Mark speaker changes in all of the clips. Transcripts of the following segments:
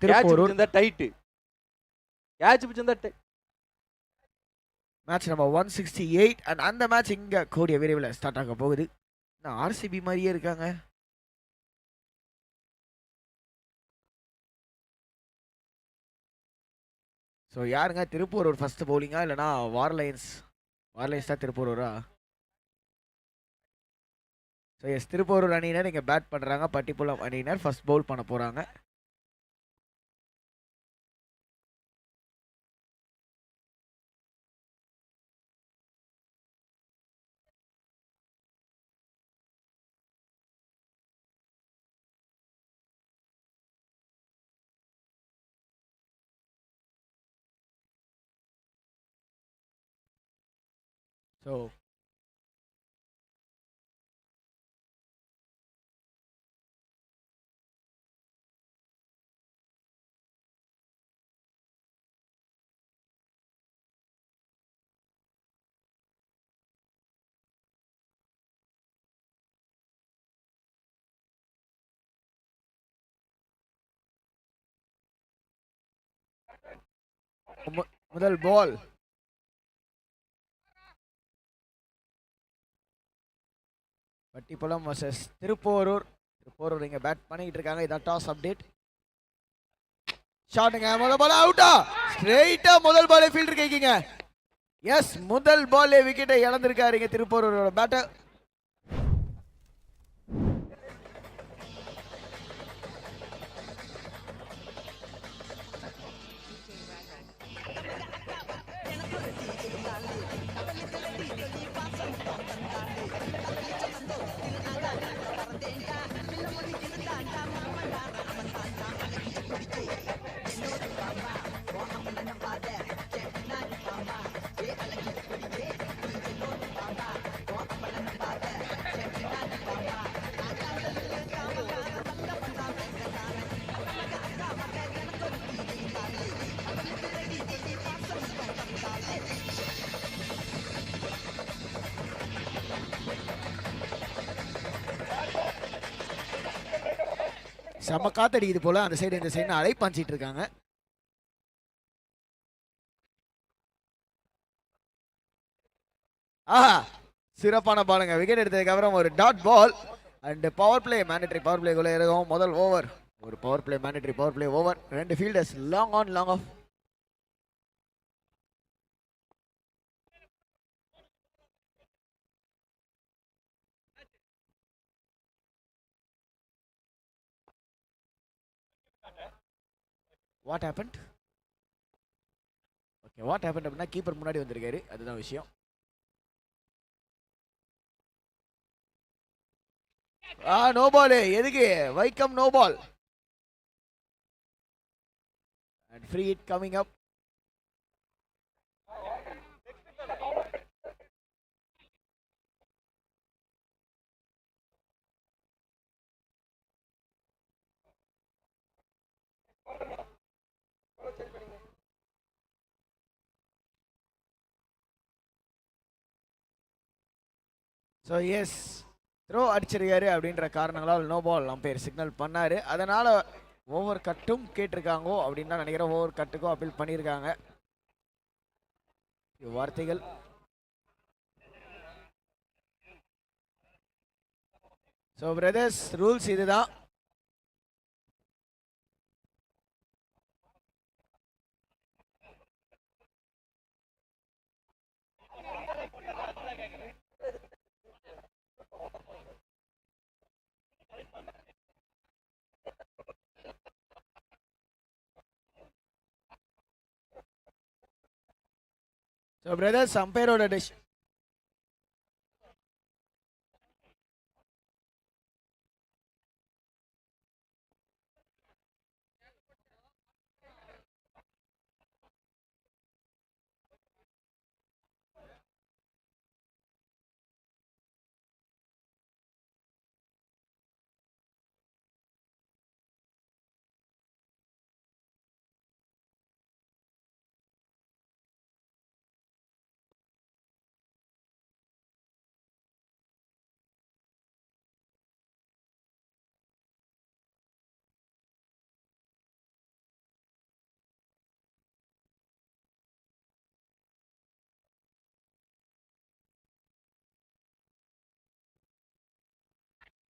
Speaker 1: Thiruporur
Speaker 2: tight catch பிடிச்சிருந்தா
Speaker 1: match number 168 and அந்த match இங்க கூடிய விரைவில் ஸ்டார்ட் ஆக போகுது. ஆர்சிபி மாதிரியே இருக்காங்க. ஸோ யாருங்க திருப்பூரூர் ஃபர்ஸ்ட் பவுலிங்கா இல்லைனா வார்லைன்ஸ் தான் திருப்பூரூரா? ஸோ எஸ், திருப்பூரூர் அணியினர் இங்கே பேட் பண்ணுறாங்க. பட்டிப்புலம் அணியினர் ஃபர்ஸ்ட் பவுல் பண்ண போகிறாங்க. ஸோ முதல் பால் பட்டிப்புலம் வர்சஸ் திருப்போரூர். திருப்போரூர் இங்க பேட் பண்ணிட்டு இருக்காங்க. இதான் டாஸ் அப்டேட். ஷாட்டுங்க, முதல் பால் அவுட்டா? ஸ்ட்ரைட்டா முதல் பாலே ஃபீல்டர் கேக்கிங்க. எஸ், முதல் பாலே விக்கெட்டை இழந்திருக்காருங்க திருப்போரூரோட பேட்டர். செம்ம காத்தடிக்குது போல அந்த சைடு இந்த சைடு அலை பாஞ்சிட்டு இருக்காங்க. ஆஹா, சிறப்பான பாலுங்க. விக்கெட் எடுத்ததுக்கு அப்புறம் ஒரு dot ball and power play, mandatory power பிளேக்குள்ள இருக்கும். முதல் ஓவர் ஒரு power play, mandatory power play over. ரெண்டு fielders long on long off. What happened? Okay, what happened அப்படின்னா கீப்பர் முன்னாடி வந்திருக்காரு, அதுதான் விஷயம். No ball. எதுக்கு வைக்கம்? No ball and free hit coming up. So yes, throw அடிச்சிருக்காரு அப்படின்ற காரணங்களால் நோ பால் அம்பையர் சிக்னல் பண்ணாரு. அதனால ஓவர் கட்டும் கேட்டிருக்காங்கோ அப்படின்னு தான் நினைக்கிறேன். ஓவர் கட்டுக்கும் அப்பீல் பண்ணியிருக்காங்க. வார்த்தைகள் ஸோ பிரதர்ஸ், ரூல்ஸ் இதுதான். ஸோ பிரதர்ஸ், அம்பையரோட டிஷ்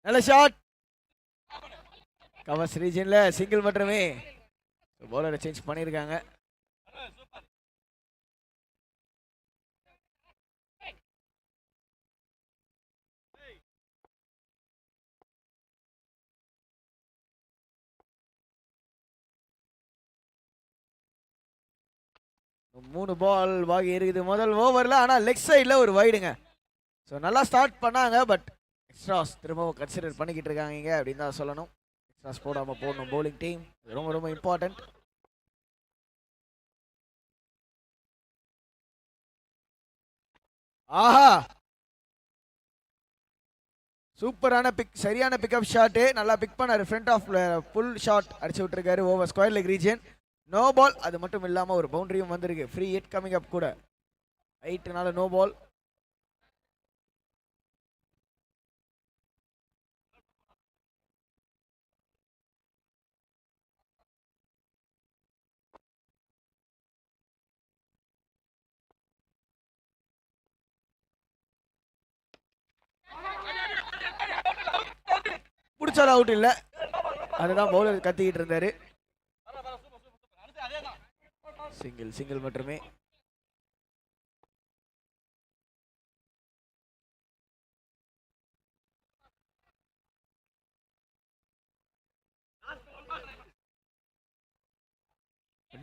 Speaker 1: நல்ல ஷாட். கவர்ஸ் ரீஜன்ல சிங்கிள் மட்டுமே. பவுலரை சேஞ்ச் பண்ணியிருக்காங்க. மூணு பால் பாக்கி இருக்குது முதல் ஓவரில். ஆனால் லெக் சைடில் ஒரு வைடுங்க. ஸோ நல்லா ஸ்டார்ட் பண்ணாங்க. பட் எக்ஸ்ட்ராஸ் திரும்பவும் கன்சிடர் பண்ணிக்கிட்டு இருக்காங்க இங்கே அப்படின்னு தான் சொல்லணும். எக்ஸ்ட்ராஸ் போடாமல் போடணும் பவுலிங் டீம். ரொம்ப ரொம்ப இம்பார்ட்டன்ட். ஆஹா, சூப்பரான பிக், சரியான பிக்அப் ஷாட்டு. நல்லா பிக் பண்ணாரு. ஃப்ரண்ட் ஆஃப் ஃபுல் ஷாட் அடிச்சு விட்டுருக்காரு over square leg region. No ball. அது மட்டும் இல்லாமல் ஒரு பவுண்டரியும் வந்திருக்கு. ஃப்ரீ ஹிட் கமிங் அப் கூட. 8னால நோ பால். பிடிச்சாலும் அவுட் இல்லை. அதுதான் பவுலர் கத்திக்கிட்டு இருந்தாரு. சிங்கிள் சிங்கிள் மட்டுமே.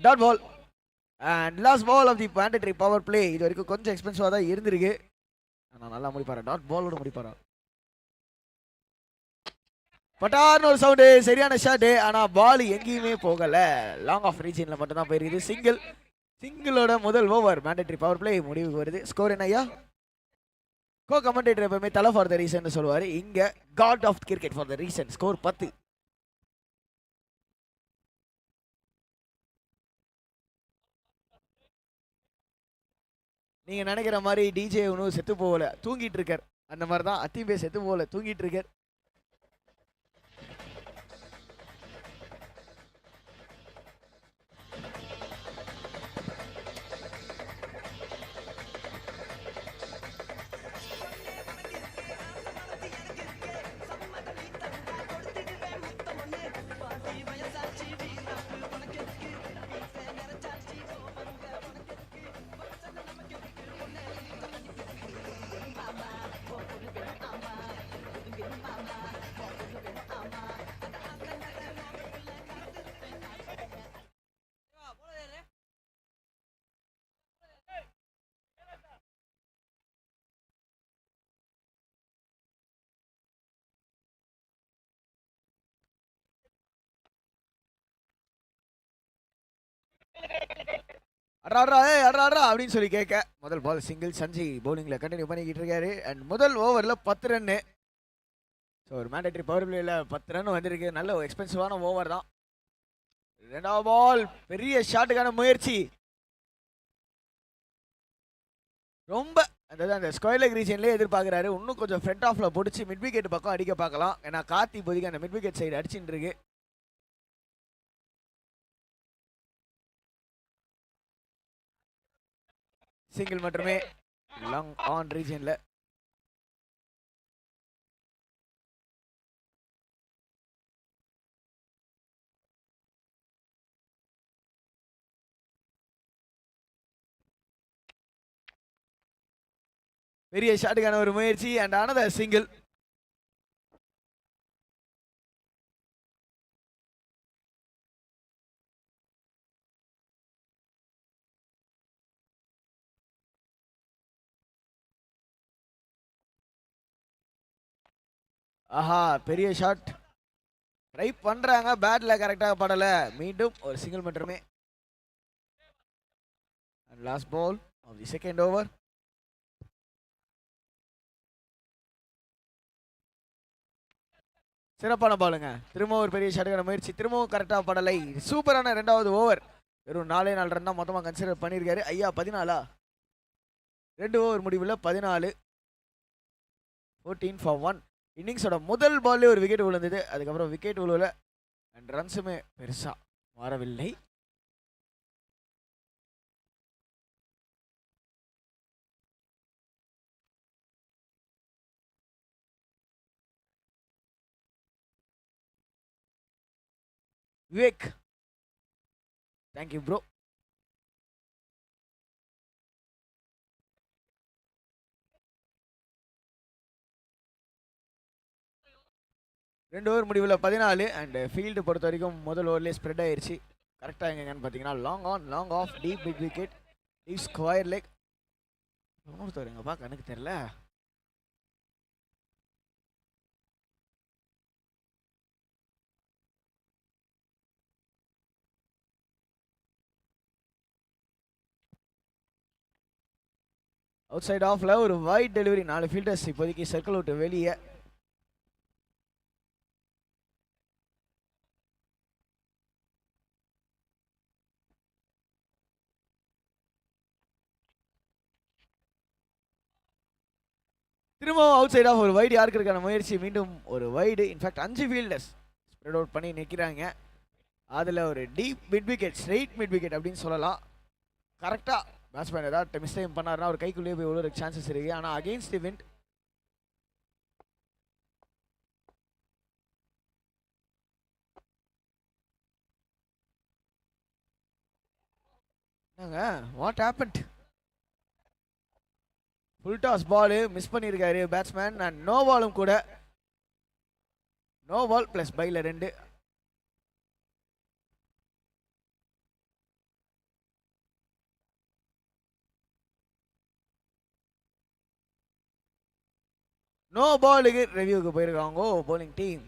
Speaker 1: Dot ball and last ball of the mandatory power play. இது வரைக்கும் கொஞ்சம் எக்ஸ்பென்சிவாக தான் இருந்திருக்கு. ஆனால் நல்லா முடிப்பாரா? டாட் பாலோட முடிப்பாரா? பட்டார்னு ஒரு சவுண்டு. சரியான ஷாட்டு. ஆனால் பால் எங்கேயுமே போகலை. லாங் ஆஃப் ரீஜனில் மட்டும்தான் போயிருக்குது. சிங்கிள். சிங்கிளோட முதல் ஓவர் மேண்டேட்டரி பவர் பிளே முடிவுக்கு வருது. ஸ்கோர் என்ன ஐயா? கோ கமெண்டேட்டர் எப்பவுமே தலை ஃபார் த ரீசன் சொல்லுவார். இங்கே god of cricket for the reason. Score 10. நீங்க நினைக்கிற மாதிரி டிஜே ஒன்றும் செத்து போகல, தூங்கிட்டு இருக்கார். அந்த மாதிரி தான் அத்திம்பே செத்து போகல, தூங்கிட்டு இருக்கார். அட்ரா அப்படின்னு சொல்லி கேட்க முதல் பால் சிங்கிள். சஞ்சி பவுலிங்ல கண்டினியூ பண்ணிக்கிட்டு இருக்காரு. அண்ட் முதல் ஓவர்ல 10 ரன்னு. ஸோ ஒரு மேண்டேட்டரி பவர் பிளேல 10 ரன் வந்திருக்கு. நல்ல ஒரு எக்ஸ்பென்சிவான ஓவர் தான். ரெண்டாவது பால் பெரிய ஷாட்டுக்கான முயற்சி. ரொம்ப அதாவது அந்த ஸ்கொயர் லெக் ரீஜன்லேயே எதிர்பார்க்குறாரு. இன்னும் கொஞ்சம் ஃப்ரண்ட் ஆஃப்ல பிடிச்சி மிட் விக்கெட் பக்கம் அடிக்க பார்க்கலாம். ஏன்னா கார்த்தி இப்போதைக்கு அந்த மிட் விக்கெட் சைடு அடிச்சுட்டு இருக்கு. சிங்கிள் மட்டுமே லாங் ஆன் ரீஜன்ல. பெரிய ஷாட்டுக்கான ஒரு முயற்சி அண்ட் another சிங்கிள். ஆஹா, பெரிய ஷாட் ட்ரை பண்றாங்க. பேட்ல கரெக்டாக படல. மீண்டும் ஒரு சிங்கிள் மட்டுமே. And last ball of the second over. சிறப்பான பாலுங்க. திரும்பவும் ஒரு பெரிய ஷாட்டுக்கான முயற்சி. திரும்பவும் கரெக்டாக படலை. சூப்பரான ரெண்டாவது ஓவர். வெறும் 4 ரன் தான் மொத்தமாக கன்சிடர் பண்ணியிருக்காரு. ஐயா 14 2 ஓவர் முடிவில் 14. 14 for 1. இன்னிங்ஸோட முதல் பால்லே ஒரு விக்கெட் விழுந்தது. அதுக்கப்புறம் விக்கெட் விழுவல அண்ட் ரன்ஸுமே பெருசாக வரவில்லை. விவேக். Thank you bro. ரெண்டு ஓவர் முடிவில் 14 அண்ட் ஃபீல்டு பொறுத்த வரைக்கும் முதல் ஓவர்லேயே ஸ்ப்ரெட் ஆயிடுச்சு. கரெக்டாக எங்கன்னு பார்த்தீங்கன்னா long on long off deep pick wicket deep square leg. இன்னொருத்தர் எங்கப்பா கணக்கு தெரியல. அவுட் சைட் ஆஃப்ல ஒரு வைட் டெலிவரி. 4 ஃபீல்டர்ஸ் இப்போதைக்கு சர்க்கிள் விட்டு வெளியே. திரும்பவும் அவுட் சைட் ஆஃப் ஒரு வைடு யாருக்கிறதுக்கான முயற்சி. மீண்டும் ஒரு wide. In fact 5 fielders spread out பண்ணி நிற்கிறாங்க. அதில் ஒரு deep mid wicket, straight mid wicket அப்படின்னு சொல்லலாம். கரெக்டாக பேட்ஸ்மேன் ஏதாவது மிஸ்டேக் பண்ணாருன்னா ஒரு கைக்குள்ளேயே போய் விழுற சான்சஸ் இருக்கு. ஆனால் against the wind what happened? Full toss ball miss பண்ணியிருக்காரு பேட்ஸ்மேன். அண்ட் நோ பாலும் கூட. நோ பால் பிளஸ் பைல 2. நோ பாலுக்கு ரிவ்யூக்கு போயிருக்காங்க போலிங் டீம்.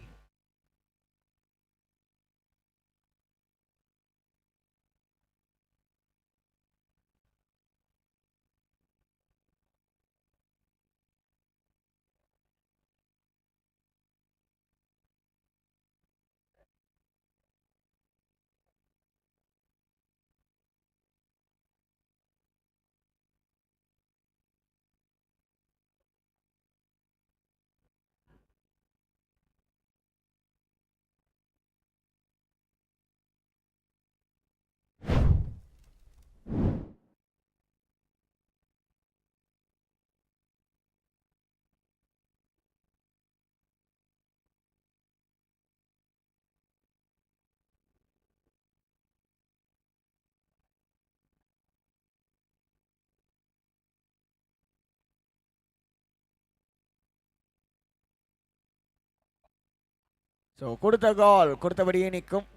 Speaker 1: ஸோ கொடுத்த கால் கொடுத்தபடியே நிற்கும்.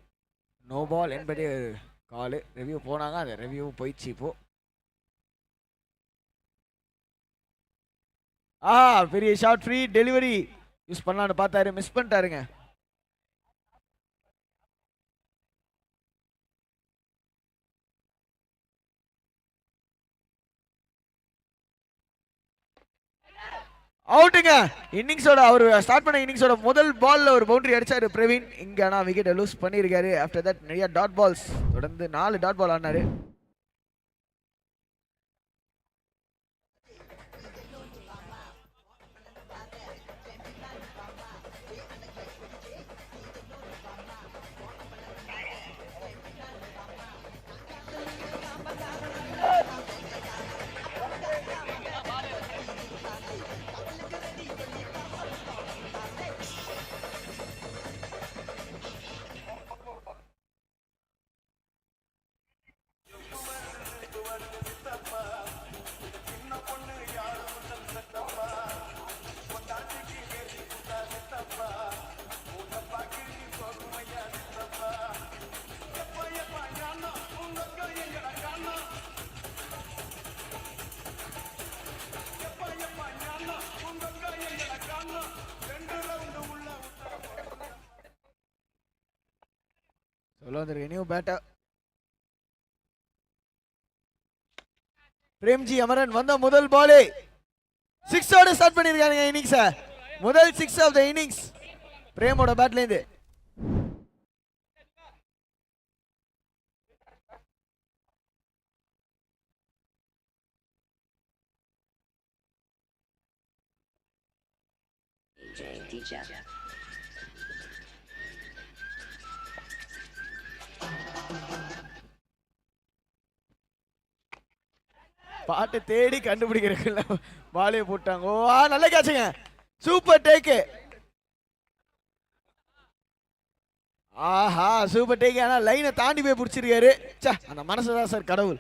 Speaker 1: நோ பால் என்பது கால். ரிவ்யூ போனாங்க, அந்த ரிவ்யூ போயிடுச்சு இப்போ. பெரிய ஷார்ட் ஃப்ரீ டெலிவரி யூஸ் பண்ணலான்னு பார்த்தாரு, மிஸ் பண்ணிட்டாருங்க. அவுட்டுங்க. இன்னிங்ஸோட அவர் ஸ்டார்ட் பண்ண இன்னிங்ஸோட முதல் பால்ல ஒரு பவுண்டரி அடிச்சாரு பிரவீன். இங்க ஆனா விக்கெட்டை லூஸ் பண்ணியிருக்காரு. ஆஃப்டர் தட் நிறைய டாட் பால்ஸ், தொடர்ந்து 4 டாட் பால் ஆனாரு. நியூ பேட்டர் பிரேம்ஜி அமரன் வந்த முதல் பாலே 6 ஓட ஸ்டார்ட் பண்ணிருக்காங்க இன்னிங்ஸ். முதல் 6 ஆஃப் தி இன்னிங்ஸ் பிரேமோட பேட்ல இருந்து. பாட்டு தேடி கண்டுபிடிக்கிறதுக்குள்ள பாலே போட்டாங்க. ஓ நல்ல கேட்சுங்க, சூப்பர் டேக்கு. ஆஹா சூப்பர் டேக். ஆனா லைனை தாண்டி போய் பிடிச்சிருக்காரு. ச்சே, அந்த மனசு தான் சார் கடவுள்.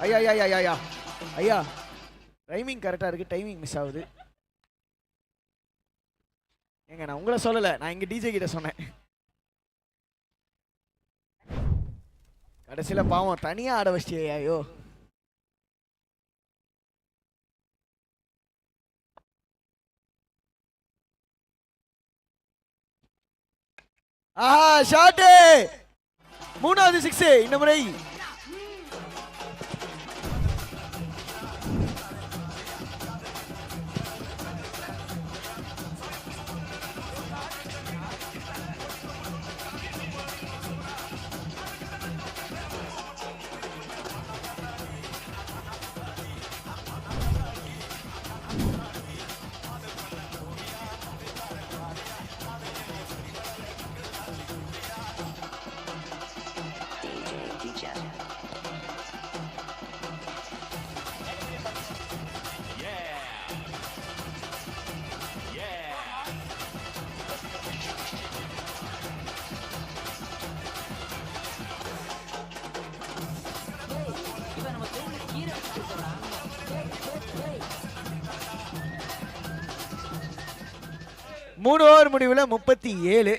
Speaker 1: ஐயா ஐயா ஐயா ஐயா ஐயா, டைமிங் கரெக்டா இருக்கு, டைமிங் மிஸ் ஆகுது. ஏங்க நான் உங்களை சொல்லல, நான் இங்க டிஜே கிட்ட சொன்னேன். கடைசியில பாவம் தனியா ஆட வச்சிட்டியா? ஐயோ ஆஹா ஷாட். மூணாவது 6 இந்த முறை. மூணு ஓவர் முடிவுல 37.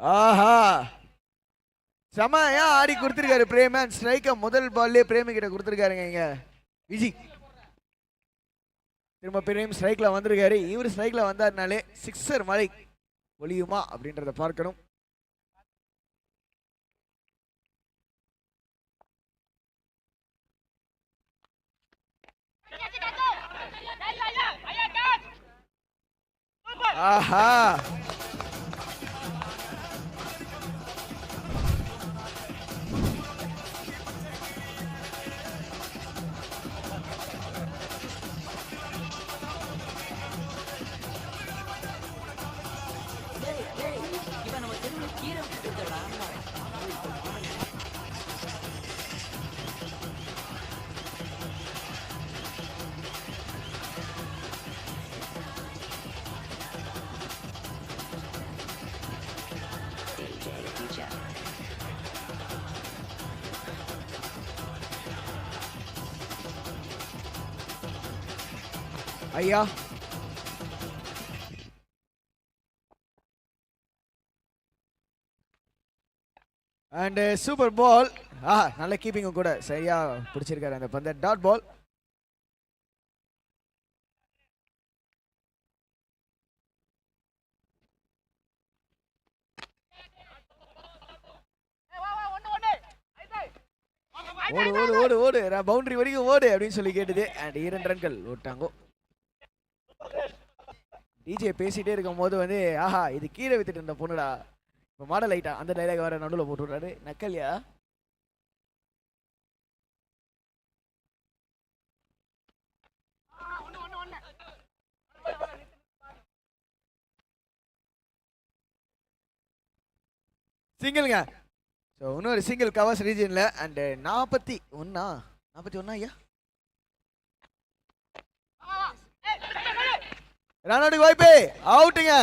Speaker 1: ஆஹா செமையா ஆடி கொடுத்திருக்காரு பிரேமன். ஸ்ட்ரைக்க முதல் பால்லே பிரேமி கிட்ட கொடுத்திருக்காருங்க. இங்க விஜி திரும்ப பிரேம் ஸ்ட்ரைக்ல வந்திருக்காரு. இவர் ஸ்ட்ரைக்ல வந்தாருனாலே சிக்ஸர் மழை ஒளியுமா அப்படின்றத பார்க்கணும். ஆஹா ஐயா அண்ட் சூப்பர் பால். நல்ல கீப்பிங்கும் கூட, சரியா பிடிச்சிருக்காரு அந்த பந்த. Dot ball. ஓடு ஓடு ஓடு ஓடு, பவுண்டரி வரைக்கும் ஓடு அப்படின்னு சொல்லி கேட்டது. அண்ட் 2 ரன்கள் ஓட்டாங்கோ. டிஜே பேசிட்டே இருக்கும் போது வந்து ஆஹா இது கீழே வித்துட்டு இருந்த பொண்ணுடா, இப்போ மாடல் ஐட்டா அந்த டைலாக் வர நடுவில் போட்டு விட்றாரு. நக்கல்யா? சிங்கிள்ங்க. ஸோ இன்னொரு சிங்கிள் கவர்ஸ் ரீஜனில். அண்ட் 41 ஐயா ரன்அவுட்டுக்கு வாய்ப்பு. அவுட்டுங்க.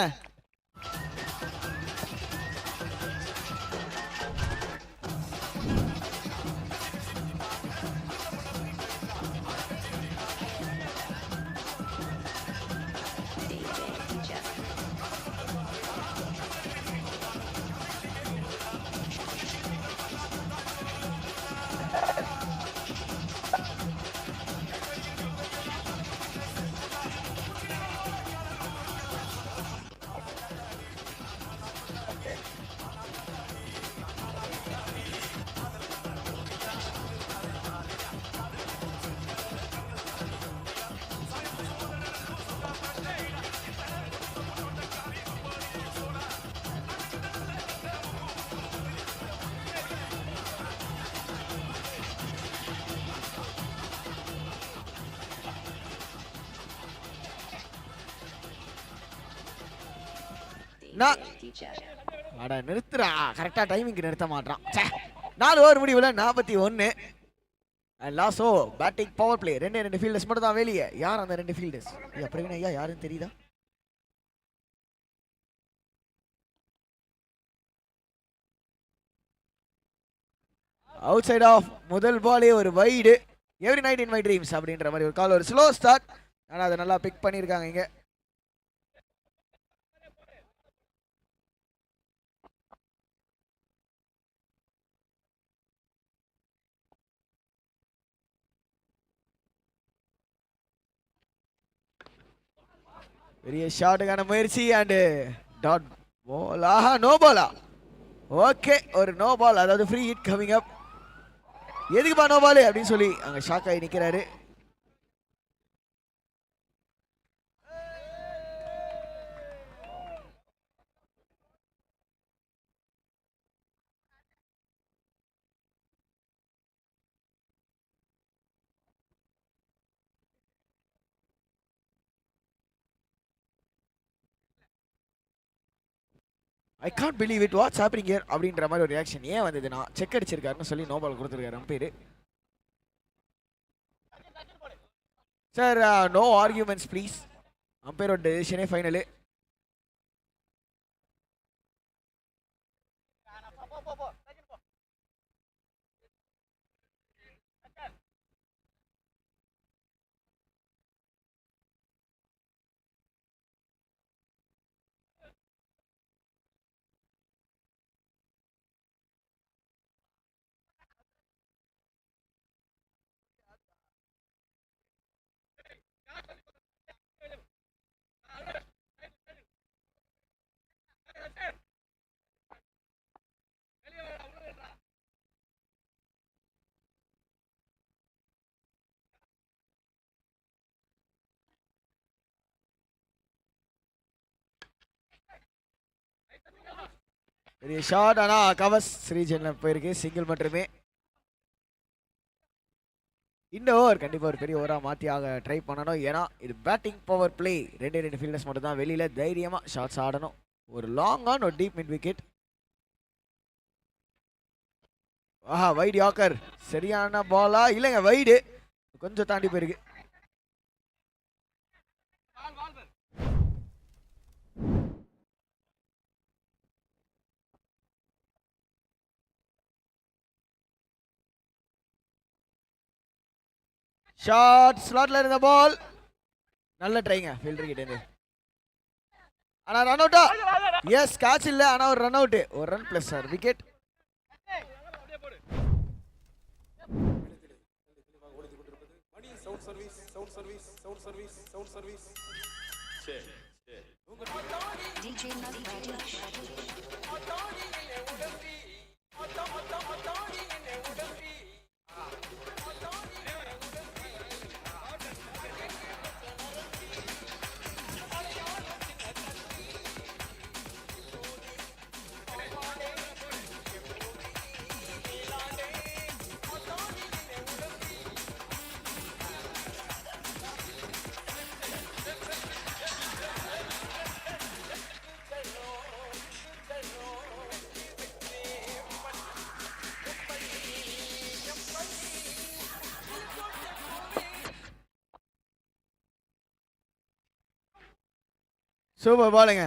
Speaker 1: அட நிறுத்துறா, கரெக்டா டைமிங்க்கு நிறுத்த மாட்டான். 4 ஓவர் முடிவுல 41. Last over batting power play. ரெண்டு ஃபீல்டர்ஸ் மட்டும் தான் வெளியே. யார் அந்த 2 ஃபீல்டர்ஸ்? ஐயா பிரவீன் ஐயா, யாருன்னு தெரியுதா? Outside off. முதல் பாலே ஒரு wide. Every night in my dreams அப்படின்ற மாதிரி ஒரு கால், ஒரு ஸ்லோ ஸ்டார்ட். ஆனால் அதை நல்லா பிக் பண்ணியிருக்காங்க இங்க. பெரிய ஷாட்டுக்கான முயற்சி அண்ட் டாட் பால். ஆஹா, நோ பாலா? ஓகே, ஒரு நோ பால், அதாவது ஃப்ரீ ஹிட் கமிங் அப். எதுக்குப்பா நோ பால் அப்படின்னு சொல்லி அங்க ஷாக் ஆகி நிக்கிறாரு. I can't believe it, what's happening here அப்படின்ற மாதிரி ஒரு ரியாக்ஷன் ஏன் வந்ததுன்னா, செக் அடிச்சிருக்காருன்னு சொல்லி நோ பால் கொடுத்துருக்காரு umpire. Sir, no arguments please. அம்பையரோட டெசிஷனே ஃபைனலு. பெரிய ஷாட், ஆனா கவர்ஸ் ரீஜன்ல போயிருக்கு. சிங்கிள் மட்டுமே. இந்த ஓவர் கண்டிப்பா ஒரு பெரிய ஓவரா மாத்தி ஆக ட்ரை பண்ணணும். ஏன்னா இது பேட்டிங் பவர் பிளே. ரெண்டு ஃபீல்டர்ஸ் மட்டும் தான் வெளியில. தைரியமா ஷாட்ஸ் ஆடணும். ஒரு லாங் ஆன், ஒரு டீப் மிட் விக்கெட். ஆஹா, வைட் யாக்கர். சரியான பாலா? இல்லைங்க, வைடு கொஞ்சம் தாண்டி போயிருக்கு. ஷாட் ஸ்லாட்ல இருந்த பால். நல்ல ட்ரைங்க ஃபீல்டர் கிட்ட இருந்து. ஆனா ரன் அவுட்டா? எஸ், கேட்ச் இல்ல, ஆனா ஒரு ரன் அவுட். ஒரு run plus sir, wicket. Super பாலுங்க.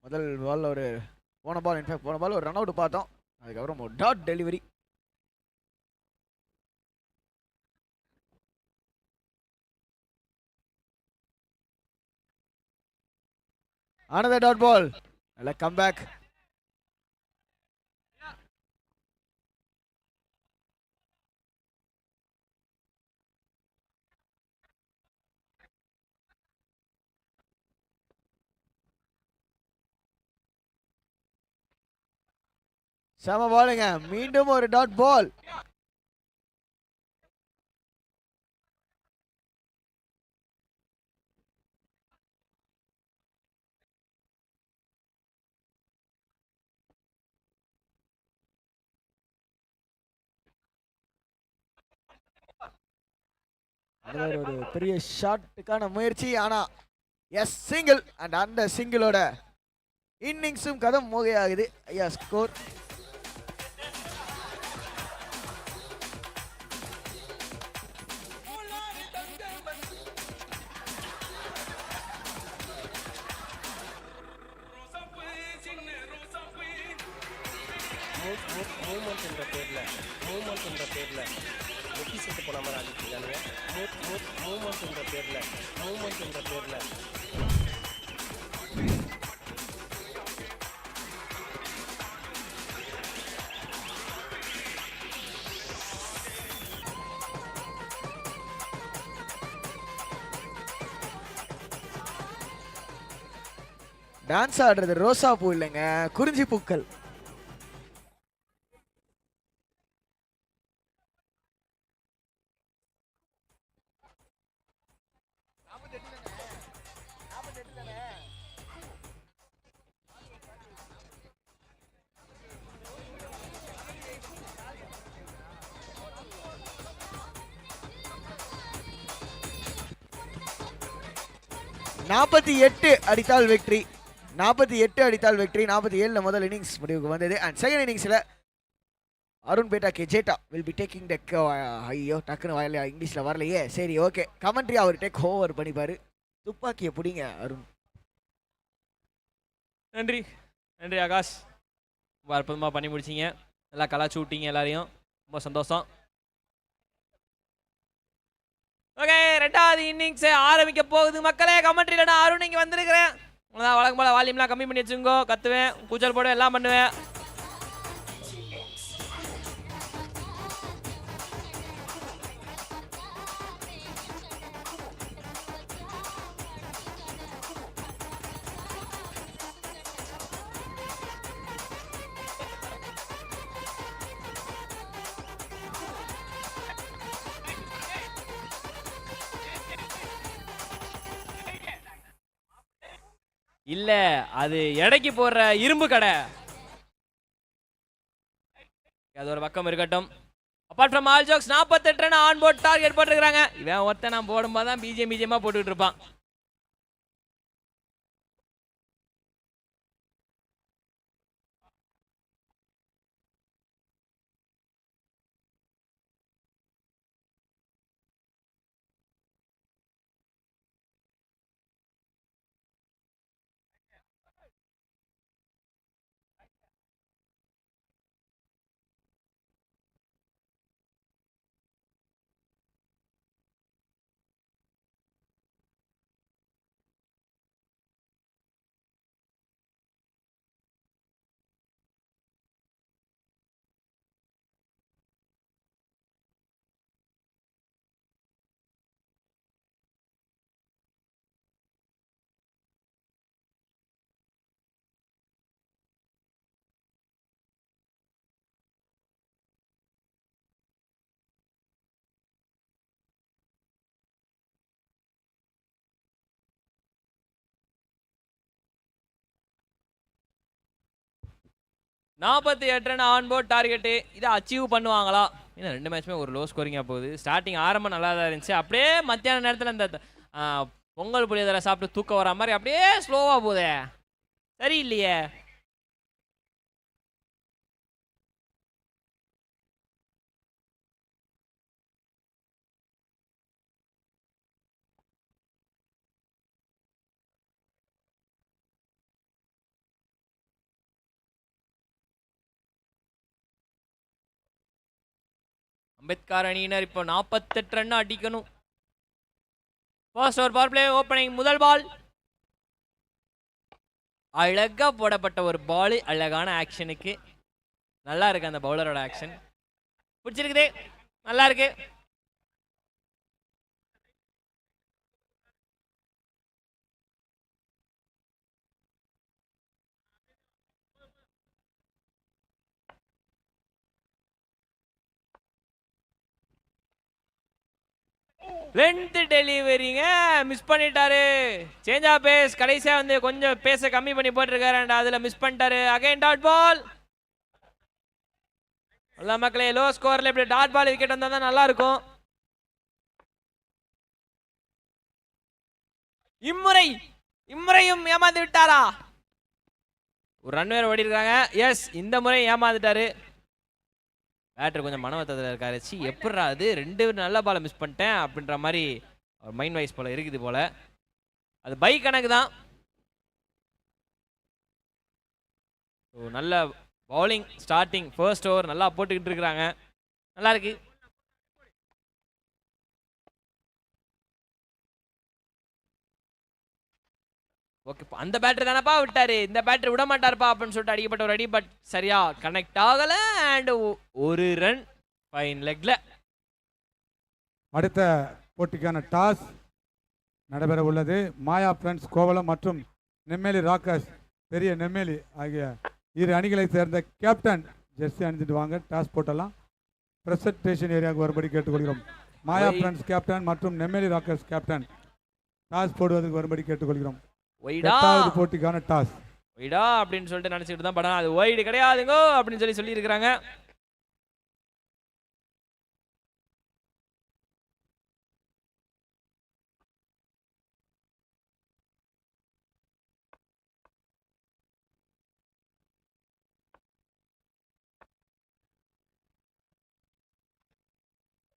Speaker 1: முதல் பால் ஒரு போன பால் ஒரு ரன் அவுட் பார்த்தோம். அதுக்கப்புறம் ஒரு dot delivery. another dot ball. நல்ல கம்பேக். செம பாலுங்க. மீண்டும் ஒரு டாட் பால். ஒரு பெரிய ஷாட்டுக்கான முயற்சி. ஆனா எஸ், சிங்கிள். அண்ட் அந்த சிங்கிளோட இன்னிங்ஸும் கதம் மோகையாகுது. ஐயா ஸ்கோர்
Speaker 3: மூமெண்ட் என்ற பேர்ல வெட்டி செட்டு போன மாதிரி ஆகிட்டு மூமெண்ட் என்ற பேர்ல
Speaker 1: டான்ஸ் ஆடுறது ரோசா பூ இல்லைங்க, குறிஞ்சி பூக்கள். நாற்பத்தி எட்டு அடித்தால் வெற்றி. 48 அடித்தால் வெற்றி. 47 முதல் இன்னிங்ஸ் முடிவுக்கு வந்தது. அண்ட் செகண்ட் இன்னிங்ஸ்ல அருண் பேட்டா கெஜேட்டா வில் பி டேக்கிங் த ஐயோ டக்குன்னு வரலையா, இங்கிலீஷ்ல வரலையே. சரி ஓகே, கமெண்ட்ரி அவர் டேக் ஓவர் பண்ணிப்பாரு. துப்பாக்கியை பிடிங்க அருண்.
Speaker 4: நன்றி நன்றி ஆகாஷ், ரொம்ப அற்புதமாக பண்ணி முடிச்சிங்க. நல்லா கலாச்சு விட்டீங்க எல்லாரையும், ரொம்ப சந்தோஷம். ஓகே, ரெண்டாவது இன்னிங்ஸ் ஆரம்பிக்க போகுது மக்களே. கமெண்ட்ரியில் நான் அருண் இங்கே வந்திருக்கிறேன். உங்களதான் வழக்கம் போல வால்யூம்லாம் கம்மி பண்ணி வச்சுங்கோ. கத்துவேன், கூச்சல் போடுவேன், எல்லாம் பண்ணுவேன். இல்ல, அது எடைக்கு போடுற இரும்பு கடை. அது ஒரு பக்கம் இருக்கட்டும். Apart from all jokes 48 run on board target போட்டுருக்காங்க. இவன் ஒருத்தன் நான் போடும்போது தான் பிஜிஎம்மா போட்டுக்கிட்டு இருப்பான். நாற்பத்தி 48 ரன் ஆன் போர்ட் டார்கெட்டு. இதை அச்சீவ் பண்ணுவாங்களா? ஏன்னா 2 மேட்சுமே ஒரு லோ ஸ்கோரிங்காக போகுது. ஸ்டார்டிங் ஆரம்பம் நல்லா தான் இருந்துச்சு. அப்படியே மத்தியான நேரத்தில் இந்த பொங்கல் புளியதரை சாப்பிட்டு தூக்கம் வர மாதிரி அப்படியே ஸ்லோவாக போகுதே, சரியில்லையே. அம்பேத்கர் அணியினர் இப்போ 48 ரன் அடிக்கணும். First over power play opening முதல் பால். அழகா போடப்பட்ட ஒரு பால், அழகான ஆக்ஷனுக்கு. நல்லா இருக்கு அந்த பவுலரோட ஆக்ஷன், பிடிச்சிருக்குது, நல்லா இருக்கு. லென்த் டெலிவரிங்க மிஸ் பண்ணிட்டாரு. சேஞ்ச் ஆஃப் பேஸ் கடைசியா வந்து கொஞ்சம் பேஸை கம்மி பண்ணி போட்டிருக்காரு. அண்ட் அதுல மிஸ் பண்ணிட்டாரு. Again dot ball. எல்லா மக்களே, லோ ஸ்கோர்ல இப்படி டாட் பால் விக்கெட் வந்தா தான் நல்லா இருக்கும். இம்முறையும் ஏமாந்து விட்டாரா? ஒரு ரன் வேற ஓடி இருக்காங்க. எஸ், இந்த முறை ஏமாந்துட்டாரு. பேட்டர் கொஞ்சம் மனவத்தத்தில் இருக்காரு. சி எப்படா அது 2 நல்ல பாலை மிஸ் பண்ணிட்டேன் அப்படின்ற மாதிரி மைண்ட் வைஸ் போல இருக்குது போல. அது பை கணக்கு தான். ஸோ நல்ல பவுலிங் ஸ்டார்டிங் ஃபர்ஸ்ட் ஓவர் நல்லா போட்டுக்கிட்டு இருக்கிறாங்க. நல்லா இருக்கு. ஓகே, அந்த பேட்டர் தானப்பா விட்டாரு, இந்த பேட்டர் விட மாட்டாருப்பா அப்படின்னு சொல்லிட்டு அடிக்கப்பட்ட ஒரு அடி. பட் சரியா கனெக்ட் ஆகல. அண்ட் ஒரு ரன் ஃபைன் லெக்ல.
Speaker 5: அடுத்த போட்டிக்கான டாஸ் நடைபெற உள்ளது. மாயா ஃப்ரெண்ட்ஸ் கோவளம் மற்றும் நெம்மேலி ராக்கர்ஸ் பெரிய நெம்மேலி ஆகிய இரு அணிகளை சேர்ந்த கேப்டன் ஜெர்சி அணிஞ்சிட்டு வாங்க. டாஸ் போட்டலாம். பிரசன்டேஷன் ஏரியாவுக்கு வரும்படி கேட்டுக்கொள்கிறோம். மாயா ஃப்ரெண்ட்ஸ் கேப்டன் மற்றும் நெம்மேலி ராக்கர்ஸ் கேப்டன் டாஸ் போடுவதற்கு வரும்படி கேட்டுக்கொள்கிறோம். எட்டாவது போட்டிக்கான டாஸ்.
Speaker 4: ஒய்டா அப்படின்னு சொல்லிட்டு நினைச்சிட்டு தான் படம். அது ஒய்டு கிடையாதுங்கோ அப்படின்னு சொல்லி இருக்கிறாங்க.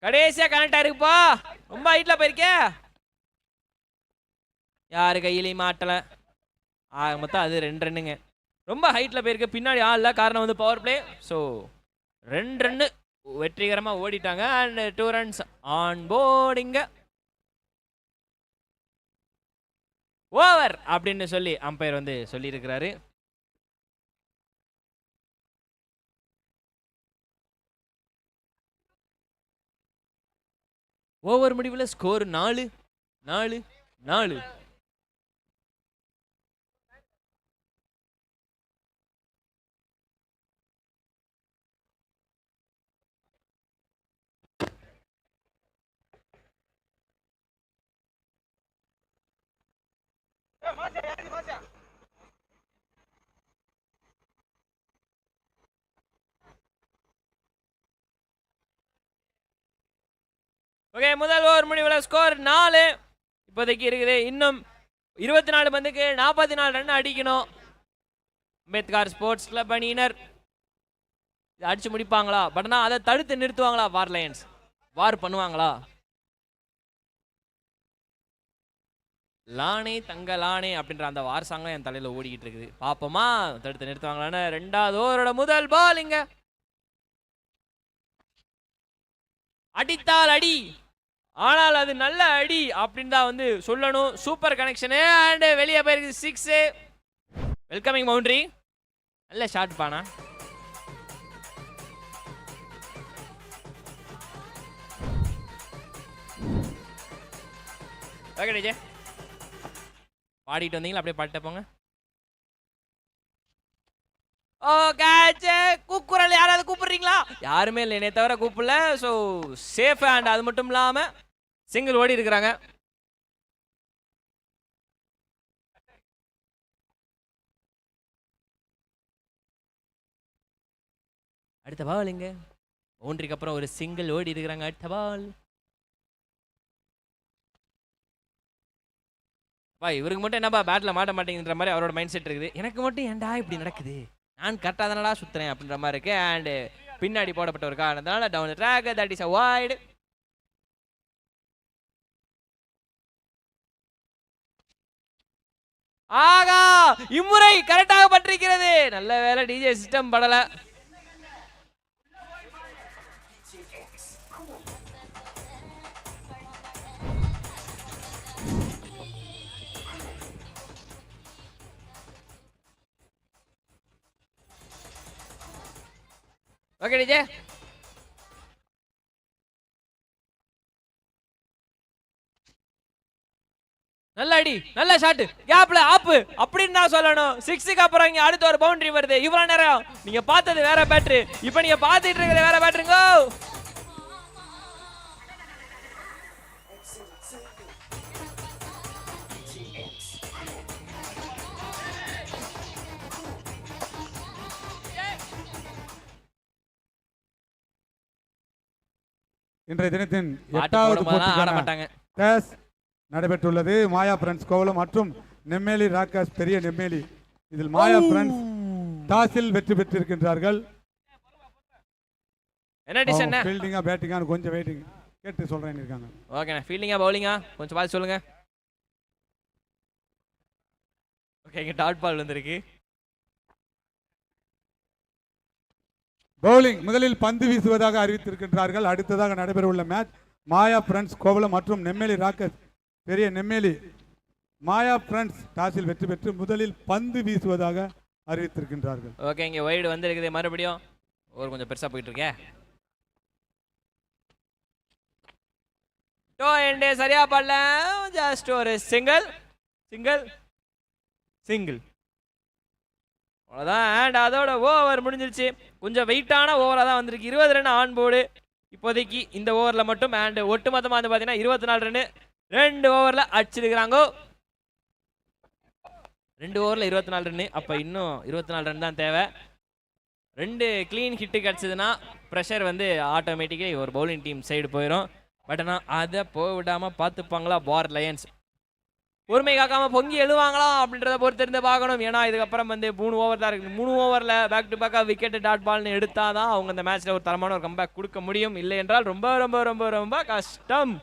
Speaker 4: கடைசியா கனெக்ட் ஆயிருக்குப்பா. ரொம்ப ஹைட்ல போயிருக்கே. யாரு கையிலையும் மாட்டல. ஆக மொத்தம் அது 2 ரன்னுங்க. ரொம்ப ஹைட்ல போயிருக்கு. பின்னாடி ஆள் இல்லை. காரணம் வந்து பவர் பிளே. ஸோ 2 ரன்னு வெற்றிகரமாக ஓடிட்டாங்க. அண்ட் 2 ரன்ஸ் ஆன் போர்டிங்க. ஓவர் அப்படின்னு சொல்லி அம்பையர் வந்து சொல்லியிருக்கிறாரு. ஓவர் முடிவில் ஸ்கோர் 4-4-4. ஓகே, முதல் ஓவர் முடிவில் ஸ்கோர் 4 இப்போதைக்கு இருக்குது. இன்னும் 24 பந்துக்கு 44 ரன் அடிக்கணும். அம்பேத்கர் ஸ்போர்ட்ஸ் கிளப் அணியினர் அடிச்சு முடிப்பாங்களா? பட் ஆனால் அதை தடுத்து நிறுத்துவாங்களா? வார் லயன்ஸ் வார் பண்ணுவாங்களா? லானே தங்க லானே அப்படின்ற அந்த வார் சாங்லாம் என் தலையில் ஓடிக்கிட்டு இருக்குது. பாப்போமா தடுத்து நிறுத்துவாங்களான்னு. 2வது ஓவரோட முதல் பால் இங்க. அடித்தால் அடி, ஆனால் அது நல்ல அடி அப்படின்னு தான் வந்து சொல்லணும். Super connection. அண்ட் வெளியே போயிருக்கு 6. Welcoming boundary. நல்ல ஷாட் பானா. ஓகே டிஜே, பாடிட்டு வந்தீங்களா? அப்படியே பாடிட்டு போங்க. ஓ கேட்ச். கூக்குரல் யாராவது கூப்பிடுறீங்களா? யாருமே இல்லை, என்னை தவிர கூப்பிடல. So safe. அண்ட் அது மட்டும் இல்லாமல் சிங்கிள் ஓடி இருக்கிறாங்க. அடுத்த பால் இங்க. பவுண்டரிக்கு அப்புறம் ஒரு சிங்கிள் ஓடி இருக்கிறாங்க. அடுத்த பால். இவருக்கு மட்டும் என்னப்பா பேட்டில் மாட்ட மாட்டேங்கிற மாதிரி அவரோட மைண்ட் செட் இருக்குது. எனக்கு மட்டும் ஏன்டா இப்படி நடக்குது, நான் கரெக்டாக தானடா சுத்துறேன் அப்படின்ற மாதிரி இருக்கு. அண்ட் பின்னாடி போடப்பட்ட ஒரு காரணத்தினால down track. That is a wide. ஆகா, இம்முறை கரெக்டாக பட்டிருக்கிறது. நல்ல வேலை டிஜே சிஸ்டம் படல. ஓகே டிஜே, நல்ல அடி, நல்ல ஷாட், கேப்ல ஆப் அப்படின்னு தான் சொல்லணும். 6க்கு அப்புறம் இங்க அடுத்த ஒரு பவுண்டரி வருது. இவ்வளவு நேரம் நீங்க பார்த்தது வேற பேட்டர், இப்போ நீங்க பார்த்துட்டு இருக்கிறது வேற பேட்டருங்க.
Speaker 5: இன்றைய தினத்தின் 8வது போட்டிக்கான டேஸ் நடைபெற்றுள்ளது. மாயா ஃப்ரெண்ட்ஸ் கோவளம் மற்றும் நெம்மேலி ராக்கர்ஸ் பெரிய நெம்மேலி. இதில் மாயா ஃப்ரெண்ட்ஸ் டாஸில் வெற்றி பெற்றிருக்கின்றார்கள்.
Speaker 4: என்ன டிசிஷன்?
Speaker 5: ஃபீல்டிங்கா பேட்டிங்கா கொஞ்சம் வெயிட்டிங் கேட்டு சொல்றேன்னு இருக்காங்க.
Speaker 4: ஓகேண்ணா, ஃபீல்டிங்கா பவுலிங்கா கொஞ்சம் பார்த்து சொல்லுங்க. ஓகே, இங்க டாட் பால் வந்திருக்கு.
Speaker 5: பவுலிங் முதலில் பந்து வீசுவதாக அறிவித்திருக்கின்றார்கள். அடுத்ததாக நடைபெறவுள்ள மேட்ச் மாயா ஃப்ரெண்ட்ஸ் கோவளம் மற்றும் நெம்மேலி ராக்கர்ஸ் பெரிய நெம்மேலி. மாயா ஃப்ரெண்ட்ஸ் டாஸில் வெற்றி பெற்று முதலில் பந்து வீசுவதாக அறிவித்திருக்கின்றார்கள்.
Speaker 4: ஓகே, இங்க வைடு வந்திருக்குது. மறுபடியும் கொஞ்சம் பெருசா போயிட்டு இருக்கே. டோ எண்டே சரியா பண்ணல. ஜஸ்ட் ஒரு சிங்கிள் சிங்கிள் சிங்கிள், அவ்வளோதான். அண்ட் அதோட ஓவர் முடிஞ்சிருச்சு. கொஞ்சம் வெயிட்டான ஓவராக தான் வந்திருக்கு. 20 ரன் ஆன் போர்டு இப்போதைக்கு இந்த ஓவரில் மட்டும். அண்ட் ஒட்டுமொத்தமாக வந்து பார்த்தீங்கன்னா 24 ரன்னு 2 ஓவரில் அடிச்சிருக்கிறாங்க. 2 ஓவரில் 24 ரன்னு. அப்போ இன்னும் 24 ரன் தான் தேவை. 2 க்ளீன் ஹிட்டு கிடச்சிதுன்னா ப்ரெஷர் வந்து ஆட்டோமேட்டிக்காக ஒரு பவுலிங் டீம் சைடு போயிடும். பட் ஆனால் அதை போக விடாமல் பார்த்துப்பாங்களா பார் லயன்ஸ்? பொறுமை காக்காம பொங்கி எழுவாங்களா அப்படின்றத பொறுத்து இருந்து பார்க்கணும். ஏன்னா இதுக்கப்புறம் வந்து 3 ஓவர் தான் இருக்குது. 3 ஓவரில் பேக் டு பேக்காக விக்கெட் டாட் பால்னு எடுத்தால் தான் அவங்க இந்த மேட்ச்சில் ஒரு தரமான ஒரு கம்பேக் கொடுக்க முடியும். இல்லை என்றால் ரொம்ப ரொம்ப ரொம்ப ரொம்ப கஷ்டம்.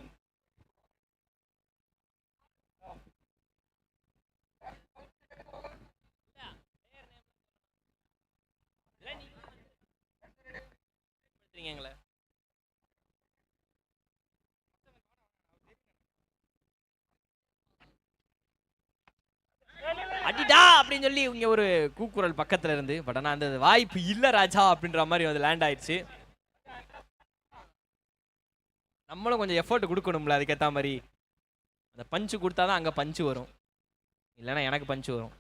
Speaker 4: அடிடா அப்படின்னு சொல்லி இங்க ஒரு கூக்குரல் பக்கத்துல இருந்து. பட் ஆனா அந்த வாய்ப்பு இல்ல ராஜா அப்படின்ற மாதிரி வந்து லேண்ட் ஆயிடுச்சு. நம்மளும் கொஞ்சம் எஃபர்ட் கொடுக்கணும்ல, அதுக்கேற்ற மாதிரி. அந்த பஞ்சு கொடுத்தாதான் அங்க பஞ்சு வரும், இல்லைன்னா எனக்கு பஞ்சு வரும்.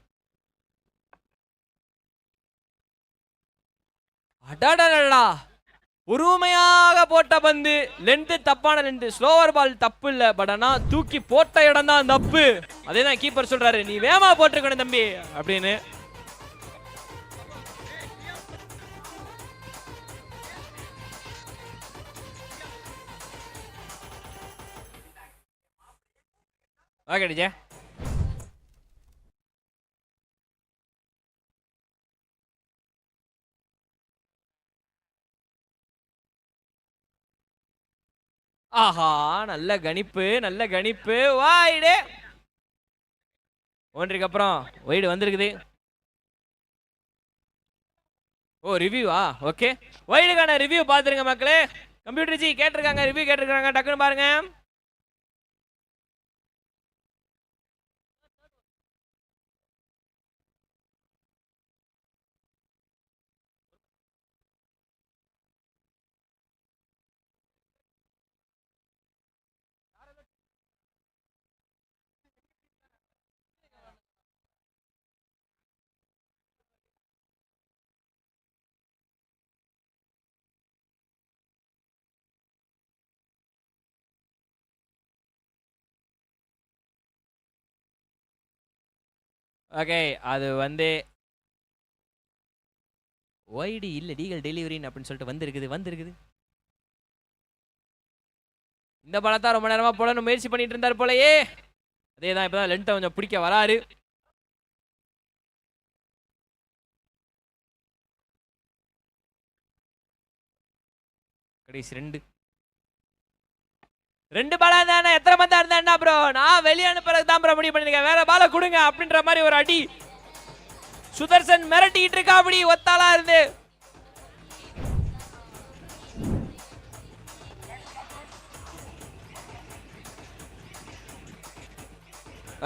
Speaker 4: அடாடா, பொறுமையாக போட்ட பந்து. லென்த் தப்பான லென்த், ஸ்லோவர் பால் தப்பு இல்ல. பட் ஆனா தூக்கி போட்ட இடம் தான் தப்பு. அதே தான் கீப்பர் சொல்றாரு, நீ வேகமா போட்டிருக்கணும் தம்பி அப்படின்னு. Okay DJ. ஆஹா, நல்ல கணிப்பு நல்ல கணிப்பு. வைடு ஒன்றுக்கு அப்புறம் வைடு வந்திருக்குது. ஓ ரிவ்யூவா? ஓகே, வைடுக்கான ரிவ்யூ பார்த்துருங்க மக்களே. கம்ப்யூட்டர் ஜி கேட்டிருக்காங்க, ரிவ்யூ கேட்டிருக்காங்க, டக்குன்னு பாருங்க. ஓகே, அது வந்து வைடு இல்லை லீகல் டெலிவரின்னு அப்படின்னு சொல்லிட்டு வந்திருக்குது. இந்த பழத்தான் ரொம்ப நேரமா போடணும் முயற்சி பண்ணிட்டு இருந்தார் போலயே. அதே தான் இப்பதான் லென்த்தை கொஞ்சம் பிடிக்க வராரு. கடைசி 2 பாலா இருந்தா எத்தனை மந்தா இருந்தா என்ன ப்ரோ? நான் வெளியே அனுப்புறதுக்கு தான் ப்ரோ முடிவு பண்ணிருக்கேன். வேற பால கொடுங்க அப்படின்ற மாதிரி ஒரு அடி. சுதர்சன் மிரட்டிட்டு இருக்கா அப்படி ஒத்தாளா இருந்து.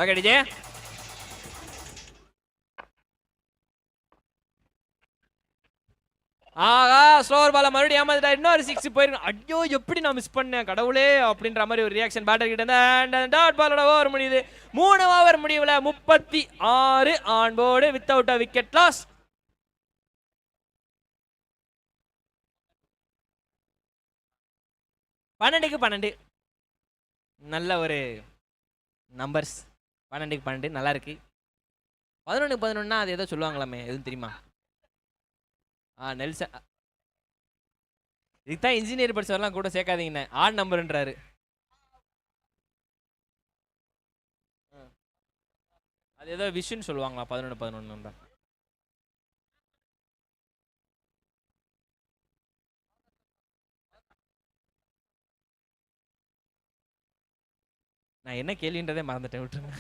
Speaker 4: Okay DJ. ஆகா, ஸ்லோவர் பால மறுபடியும் ஏமாந்துட்டா. இன்னொரு 6 போயிருக்கு. ஐயோ, எப்படி நான் மிஸ் பண்ணேன் கடவுளே அப்படின்ற மாதிரி ஒரு ரியாக்ஷன் பேட்டர் கிட்ட இருந்தா. டாட் பாலோட ஓவர் முடியுது. 3 ஓவர் முடிவுல 36 on board without a wicket loss. பன்னெண்டுக்கு 12 நல்ல ஒரு நம்பர்ஸ். 12க்கு 12 நல்லா இருக்கு. 11க்கு 11னா அது ஏதோ சொல்லுவாங்களாமே, எதுவும் தெரியுமா? நெல்சன். இதுதான் இன்ஜினியர் படிச்சவரெல்லாம் கூட சேர்க்காதீங்கண்ணே, ஆட் நம்பர்ன்றாரு. அது ஏதோ விஷுன்னு சொல்லுவாங்களா? 11 11 தான். நான் என்ன கேள்வின்றதே மறந்துட்டேன், விட்டுருங்க.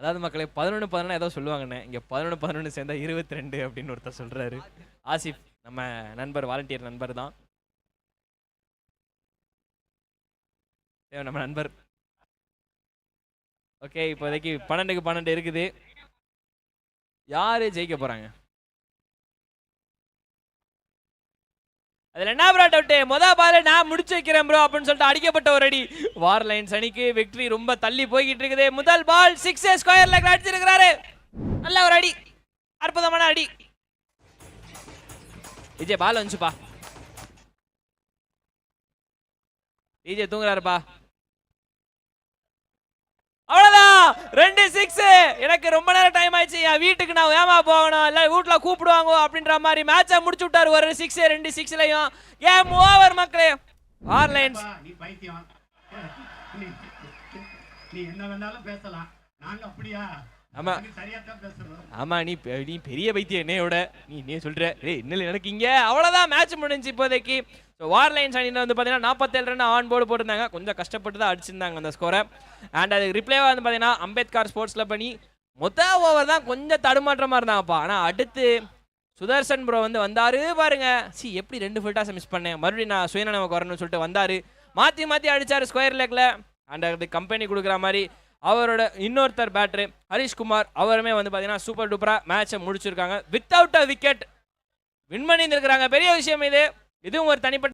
Speaker 4: அதாவது மக்களே 11-11 ஏதோ சொல்லுவாங்கண்ணே, இங்கே 11-11 சேர்ந்தா 22 அப்படின்னு ஒருத்தர் சொல்கிறாரு. ஆசிஃப் நம்ம நண்பர், வாலண்டியர் நண்பர் தான், நம்ம நண்பர். ஓகே, இப்போதைக்கு 12-12 இருக்குது. யாரு ஜெயிக்க போறாங்க? அதுல என்ன ப்ரோ டவுட்? பால் நான் முடிச்சு வைக்கிறேன் ப்ரோ அப்படின்னு சொல்லிட்டு அடிக்கப்பட்ட ஒரு அடி. வார் லைன்ஸ் அணிக்கு விக்டரி ரொம்ப தள்ளி போய்கிட்டு இருக்குது. முதல் பால் 6 ஸ்கொயர் லெக் அடிச்சிருக்காரு. நல்ல ஒரு அடி, அற்புதமான அடி. விஜய் பால் வந்துச்சுப்பா. விஜய் தூங்குறாருப்பா. அவ்வளவுதான், 2 6. எனக்கு ரொம்ப நேரம் டைம் ஆயிடுச்சு, என் வீட்டுக்கு நான் ஏமா போகணும், இல்ல வீட்டுல கூப்பிடுவாங்க அப்படின்ற மாதிரி மேட்சை முடிச்சு விட்டாரு. ஒரு 6 2 6லயும் கேம் ஓவர் மக்களே. ஆர்லைன்ஸ்
Speaker 6: நீ பைத்தியம், நீ என்ன வேணாலும் பேசலாம், நாங்க அப்படியா?
Speaker 4: ஆமா
Speaker 6: சரியா தான் பேசுறோம்.
Speaker 4: ஆமா, நீ பெரிய பைத்தியம் என்னையோட, நீ சொல்ற இன்னும் எனக்கு இங்க. அவ்வளவுதான், மேட்ச் முடிஞ்சு இப்போதைக்கு. ஸோ வார்லைன்ஸ் அணியில் வந்து பார்த்தீங்கன்னா 47 ரன் ஆன் போர்டு போட்டிருந்தாங்க. கொஞ்சம் கஷ்டப்பட்டு தான் அடிச்சிருந்தாங்க அந்த ஸ்கோரை. அண்ட் அதுக்கு ரிப்ளேவாக வந்து பார்த்தீங்கன்னா அம்பேத்கர் ஸ்போர்ட்ஸில் பண்ணி மொத்த ஓவர் தான் கொஞ்சம் தடுமாற்றமாக இருந்தாங்கப்பா. ஆனால் அடுத்து சுதர்சன் ப்ரோ வந்து வந்தார் பாருங்க. எப்படி 2 ஃபுல்டாஸை மிஸ் பண்ணேன், மறுபடியும் நான் சுயநனவுக்கு வரணும்னு சொல்லிட்டு வந்தார், மாற்றி அடித்தார் ஸ்கொயர் லெக்கில். அண்ட் அது கம்பெனி கொடுக்குற மாதிரி அவரோட இன்னொருத்தர் பேட்ரு ஹரிஷ்குமார் அவருமே வந்து பார்த்தீங்கன்னா சூப்பர் டூப்பராக மேட்சை முடிச்சிருக்காங்க. வித்தவுட் அ விக்கெட் வின் பண்ணியிருக்கிறாங்க. பெரிய விஷயம் இது. இதுவும் ஒரு தனிப்பட்ட